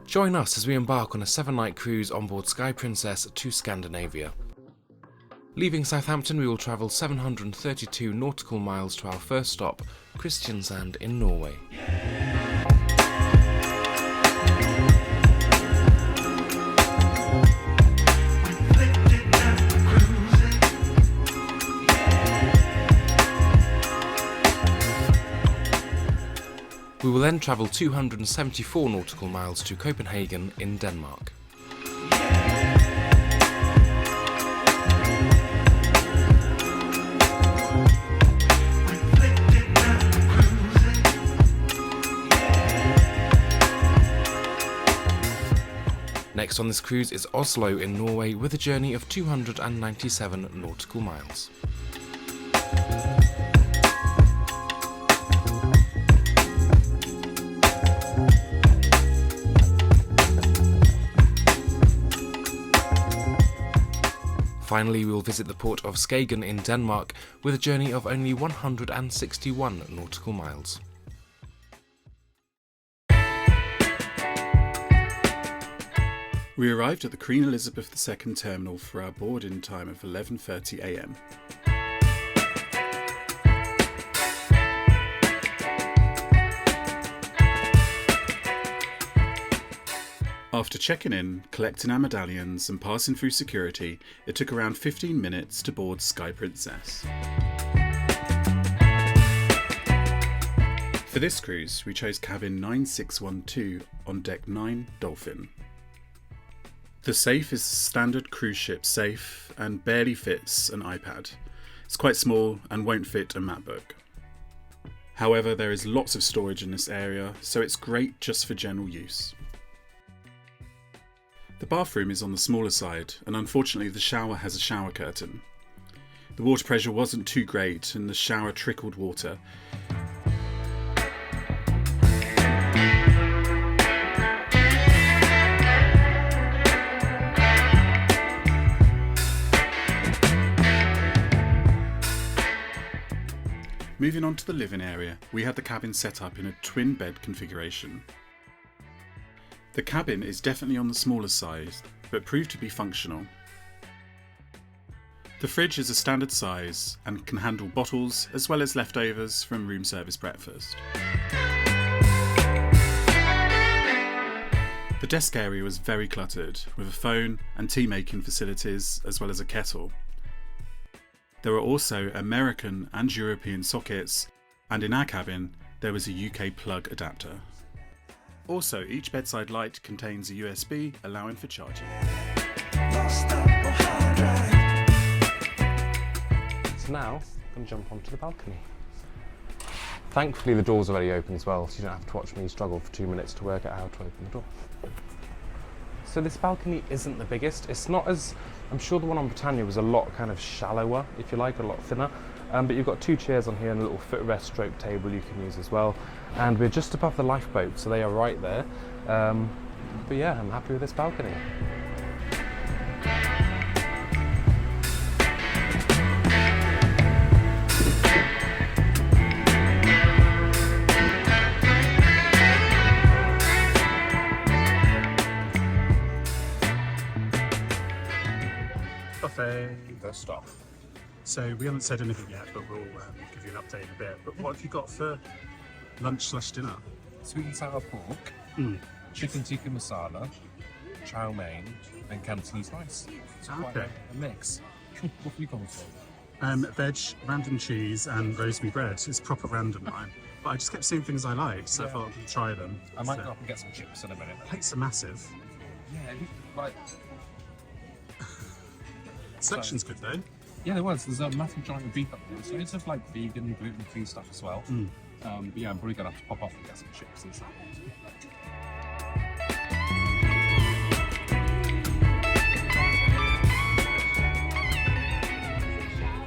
Join us as we embark on a 7-night cruise on board Sky Princess to Scandinavia. Leaving Southampton, we will travel 732 nautical miles to our first stop, Kristiansand in Norway. We will then travel 274 nautical miles to Copenhagen in Denmark. Next on this cruise is Oslo in Norway with a journey of 297 nautical miles. Finally, we will visit the port of Skagen in Denmark with a journey of only 161 nautical miles. We arrived at the Queen Elizabeth II terminal for our board-in time of 11:30 a.m. After checking in, collecting our medallions and passing through security, it took around 15 minutes to board Sky Princess. For this cruise, we chose cabin 9612 on deck 9 Dolphin. The safe is a standard cruise ship safe and barely fits an iPad. It's quite small and won't fit a map book. However, there is lots of storage in this area, so it's great just for general use. The bathroom is on the smaller side, and unfortunately the shower has a shower curtain. The water pressure wasn't too great and the shower trickled water. Moving on to the living area, we had the cabin set up in a twin bed configuration. The cabin is definitely on the smaller side, but proved to be functional. The fridge is a standard size and can handle bottles as well as leftovers from room service breakfast. The desk area was very cluttered, with a phone and tea making facilities as well as a kettle. There were also American and European sockets, and in our cabin there was a UK plug adapter. Also, each bedside light contains a USB allowing for charging. So now, I'm going to jump onto the balcony. Thankfully the door's already open as well, so you don't have to watch me struggle for 2 minutes to work out how to open the door. So this balcony isn't the biggest. It's not as, I'm sure the one on Britannia was a lot kind of shallower, if you like, a lot thinner. But you've got 2 chairs on here and a little footrest stroke table you can use as well. And we're just above the lifeboat, so they are right there. But yeah, I'm happy with this balcony. Buffet. First stop. So we haven't said anything yet, but we'll give you an update in a bit. But what have you got for lunch/dinner? Sweet and sour pork, chicken tikka masala, chow mein, and Cantonese rice. It's quite Okay. a mix. What have you gone for? Veg, random cheese, and rosemary bread. It's proper random, mine. But I just kept seeing things I liked, so I thought I'd try them. I might go up and get some chips in a minute. Plates are massive. Yeah, like Selection's good though. yeah, there was. There's a massive giant of beef up there, so it's just like vegan, gluten-free stuff as well. But yeah, I'm probably gonna have to pop off and get some chips and stuff.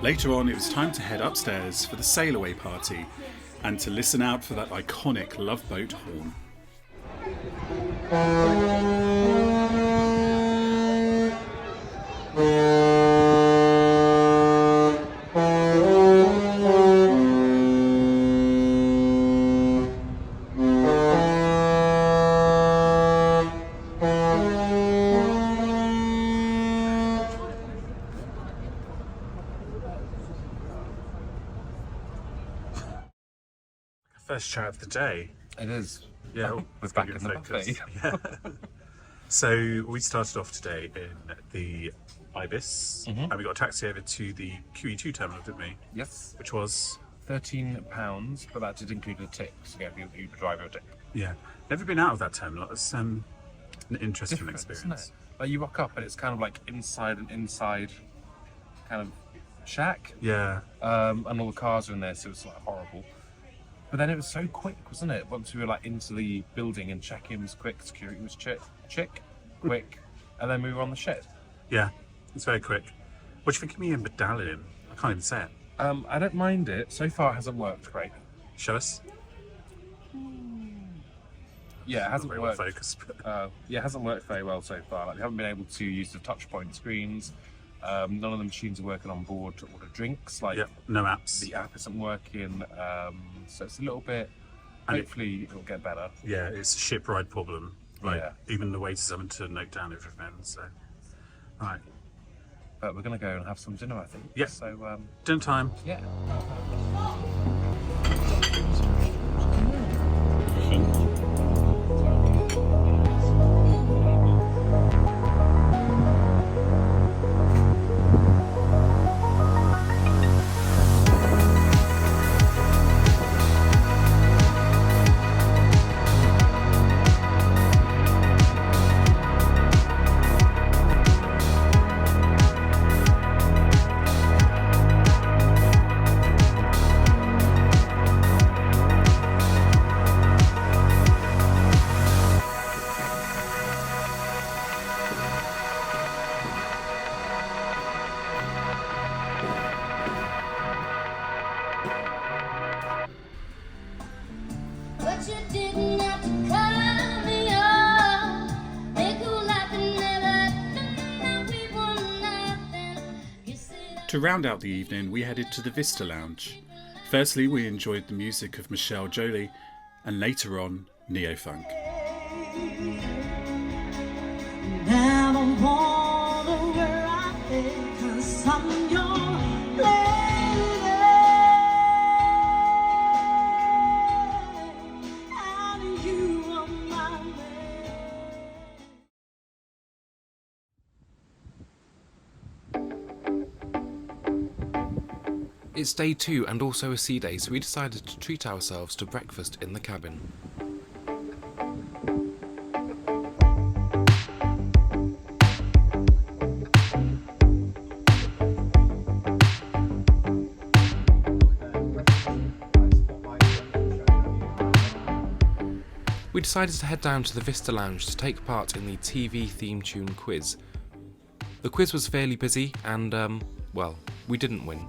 Later on, it was time to head upstairs for the Sailaway party and to listen out for that iconic loveboat horn. First chat of the day. It is. Yeah, We're let's back get in the focus. buffet. Yeah. So we started off today in the Ibis, and we got a taxi over to the QE2 terminal, didn't we? Yes. Which was £13, but that did include a tip, so get the Uber driver a tip. never been out of that terminal. It's an interesting Different, experience. isn't it? Like you rock up and it's kind of like inside kind of shack. Yeah. And all the cars are in there, so it's like horrible. But then it was so quick, wasn't it? Once we were like into the building and check-in was quick, security was quick, and then we were on the ship. Yeah, it's very quick. What do you think of me in Medallion? I can't even say it. I don't mind it. So far, it hasn't worked great. Show us. Yeah, it hasn't Very well worked. focused. It hasn't worked very well so far. Like we haven't been able to use the touch point screens. None of the machines are working on board to order drinks. Like no apps. the app isn't working, so it's a little bit. And hopefully, it'll get better. Yeah, it's a ship ride problem. Like Yeah. even the waiters having to note down everything. So, right, But we're gonna go and have some dinner, I think. Yeah. So dinner time. yeah. But you didn't have to cut me off. Make you like I never done. We won nothing. You said To round out the evening, we headed to the Vista Lounge. Firstly, we enjoyed the music of Michelle Jolie, and later on, neo-funk. Now I wonder where I am, 'cause I'm your lady, and you are my man. It's day 2 and also a sea day, so we decided to treat ourselves to breakfast in the cabin. We decided to head down to the Vista Lounge to take part in the TV theme tune quiz. The quiz was fairly busy and, well, we didn't win.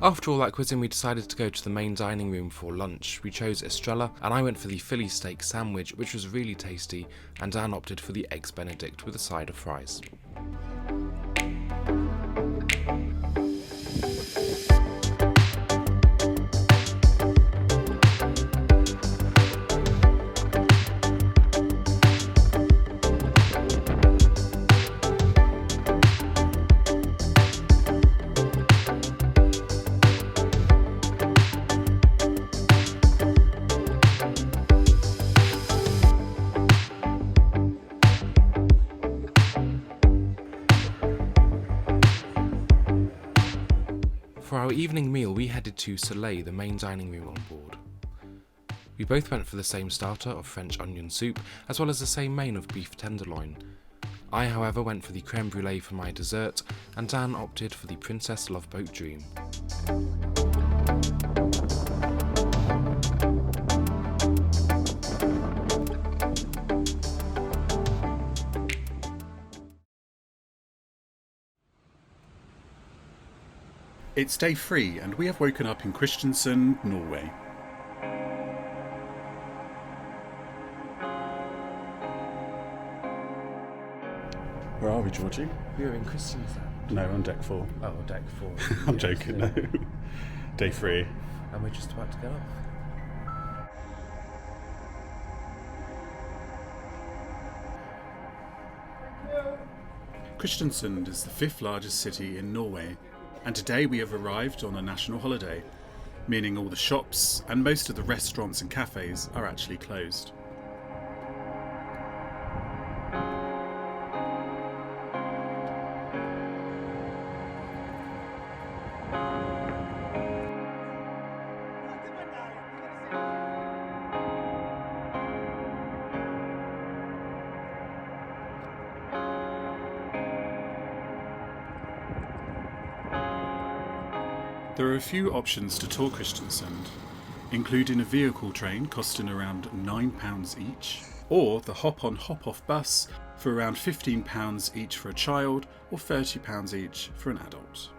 After all that quizzing, we decided to go to the main dining room for lunch. We chose Estrella, and I went for the Philly steak sandwich, which was really tasty, and Dan opted for the Eggs Benedict with a side of fries. For our evening meal, we headed to Sailaway, the main dining room on board. We both went for the same starter of French onion soup, as well as the same main of beef tenderloin. I, however, went for the creme brulee for my dessert, and Dan opted for the Princess Loveboat Dream. It's day 3, and we have woken up in Kristiansand, Norway. Where are we, Georgie? We were in Kristiansand. No, on deck 4. Oh, deck 4. I'm joking, no. Day 3. And we're just about to get off. Kristiansand is the 5th largest city in Norway, and today we have arrived on a national holiday, meaning all the shops and most of the restaurants and cafes are actually closed. There are a few options to tour Kristiansand, including a vehicle train costing around £9 each, or the hop-on hop-off bus for around £15 each for a child or £30 each for an adult.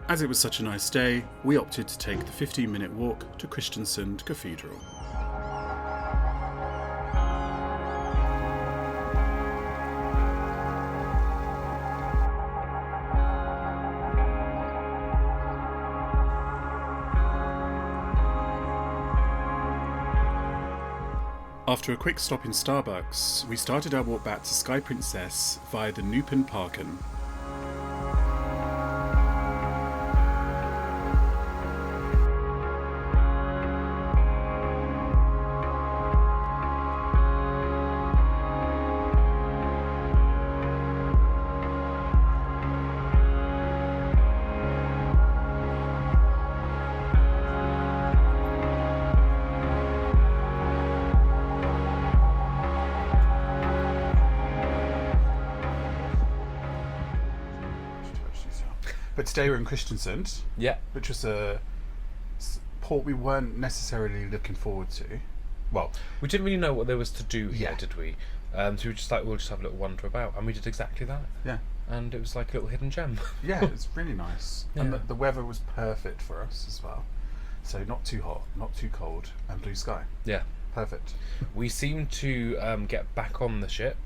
As it was such a nice day, we opted to take the 15-minute walk to Kristiansand Cathedral. After a quick stop in Starbucks, we started our walk back to Sky Princess via the Parken. But today we're in Kristiansand, Yeah. which was a port we weren't necessarily looking forward to. Well, We didn't really know what there was to do here, Yeah. did we? So we were just like, we'll just have a little wander about, and we did exactly that. yeah, And it was like a little hidden gem. yeah, it's really nice, and Yeah. the weather was perfect for us as well. So not too hot, not too cold, and blue sky. Yeah. Perfect. We seemed to get back on the ship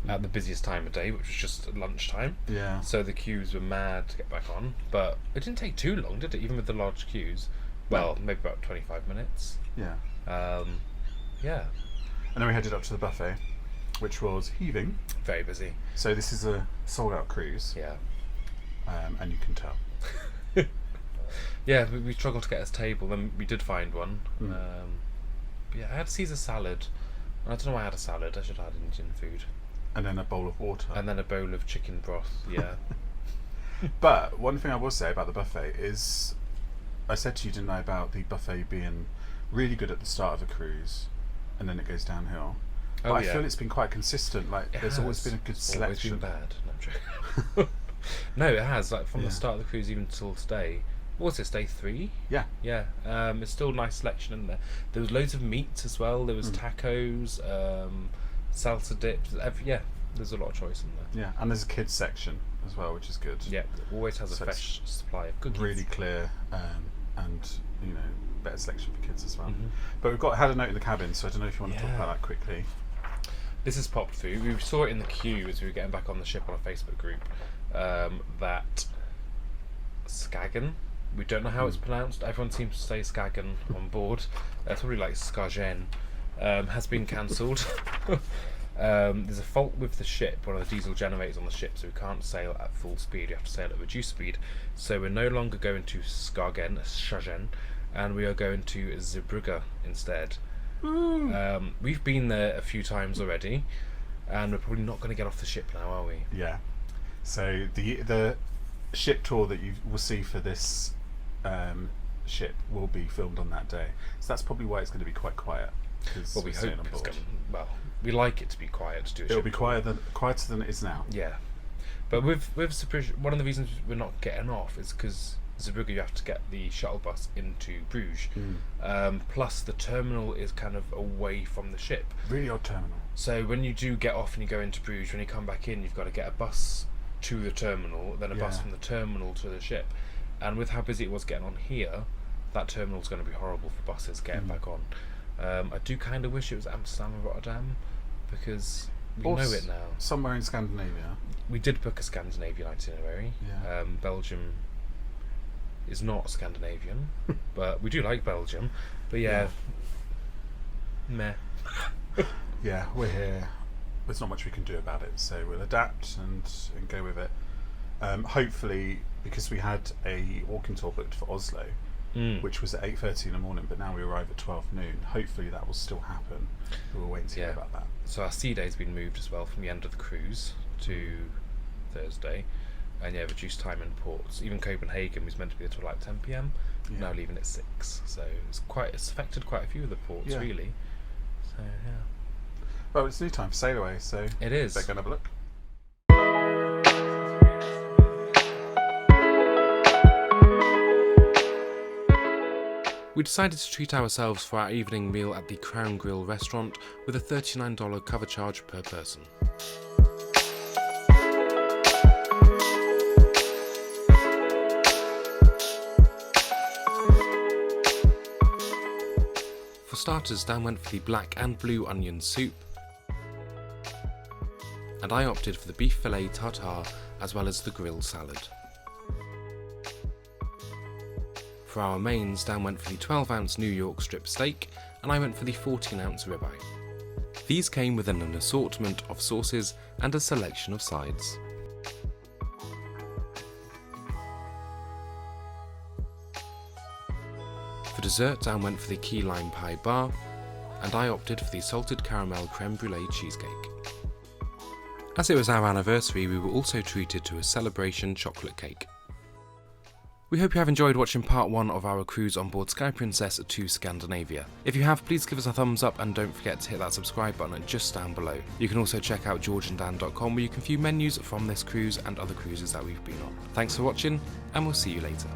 at the busiest time of day, which was just lunchtime. Yeah. So the queues were mad to get back on, but it didn't take too long, did it? Even with the large queues. Well, maybe about 25 minutes. Yeah. Yeah, And then we headed up to the buffet, which was heaving. very busy. So this is a sold-out cruise, Yeah. and you can tell. Yeah, we struggled to get us a table, then we did find one. Mm. But yeah, I had Caesar salad. And I don't know why I had a salad, I should have had Indian food. And then a bowl of water. And then a bowl of chicken broth, yeah. But one thing I will say about the buffet is, I said to you, didn't I, about the buffet being really good at the start of a cruise, and then it goes downhill. But I feel it's been quite consistent. Like It there's always has. been a good It's always selection. been bad. No, I'm joking. No, it has. Like from Yeah. the start of the cruise even till today. What's this, day 3? Yeah. Yeah. It's still a nice selection in there. There was loads of meats as well. There Mm. was tacos, salsa dips. Yeah, there's a lot of choice in there. Yeah, and there's a kids section as well, which is good. Yeah, it always has a So it's fresh supply of cookies. Really clear, and better selection for kids as well. Mhm. But we've had a note in the cabin, so I don't know if you want to talk Yeah. about that quickly. This is popped through. We saw it in the queue as we were getting back on the ship on a Facebook group. That Skagen, we don't know how it's pronounced. Everyone seems to say Skagen on board. It's probably like Skagen. Has been cancelled. There's a fault with the ship, one of the diesel generators on the ship, so we can't sail at full speed. You have to sail at reduced speed. So we're no longer going to Skagen, and we are going to Zeebrugge instead. We've been there a few times already, and we're probably not going to get off the ship now, are we? Yeah. So the ship tour that you will see for this ship will be filmed on that day. So that's probably why it's going to be quite quiet. Well, we we're hope staying on it's board. going. Well, we like it to be quiet to do a It'll ship be tour. quieter than it is now. Yeah, but with Zeebrugge, one of the reasons we're not getting off is because Zeebrugge you have to get the shuttle bus into Bruges. Plus the terminal is kind of away from the ship. Really odd terminal. So when you do get off and you go into Bruges, when you come back in, you've got to get a bus to the terminal, then a bus Yeah. from the terminal to the ship. And with how busy it was getting on here, that terminal's going to be horrible for buses getting back on. I do kind of wish it was Amsterdam or Rotterdam, because we Or know it now. Somewhere in Scandinavia. We did book a Scandinavian itinerary. Yeah. Belgium is not Scandinavian, but we do like Belgium. But yeah, meh. yeah, we're here. There's not much we can do about it, so we'll adapt and go with it. Hopefully, because we had a walking tour booked for Oslo, which was at 8:30 in the morning, but now we arrive at 12 noon. Hopefully that will still happen. We'll wait to hear about that. So our sea day's been moved as well from the end of the cruise to Thursday, and reduced time in ports. Even Copenhagen was meant to be there till like 10 p.m. Now leaving at 6. So it's affected quite a few of the ports really. So yeah. Well, it's new time for Sailaway, so it is. Better go and have a look. We decided to treat ourselves for our evening meal at the Crown Grill restaurant with a $39 cover charge per person. For starters, Dan went for the black and blue onion soup, and I opted for the beef filet tartare as well as the grill salad. For our mains, Dan went for the 12-ounce New York strip steak, and I went for the 14-ounce ribeye. These came with an assortment of sauces and a selection of sides. For dessert, Dan went for the key lime pie bar, and I opted for the salted caramel creme brulee cheesecake. As it was our anniversary, we were also treated to a celebration chocolate cake. We hope you have enjoyed watching part 1 of our cruise on board Sky Princess to Scandinavia. If you have, please give us a thumbs up and don't forget to hit that subscribe button just down below. You can also check out georgeanddan.com where you can view menus from this cruise and other cruises that we've been on. Thanks for watching, and we'll see you later.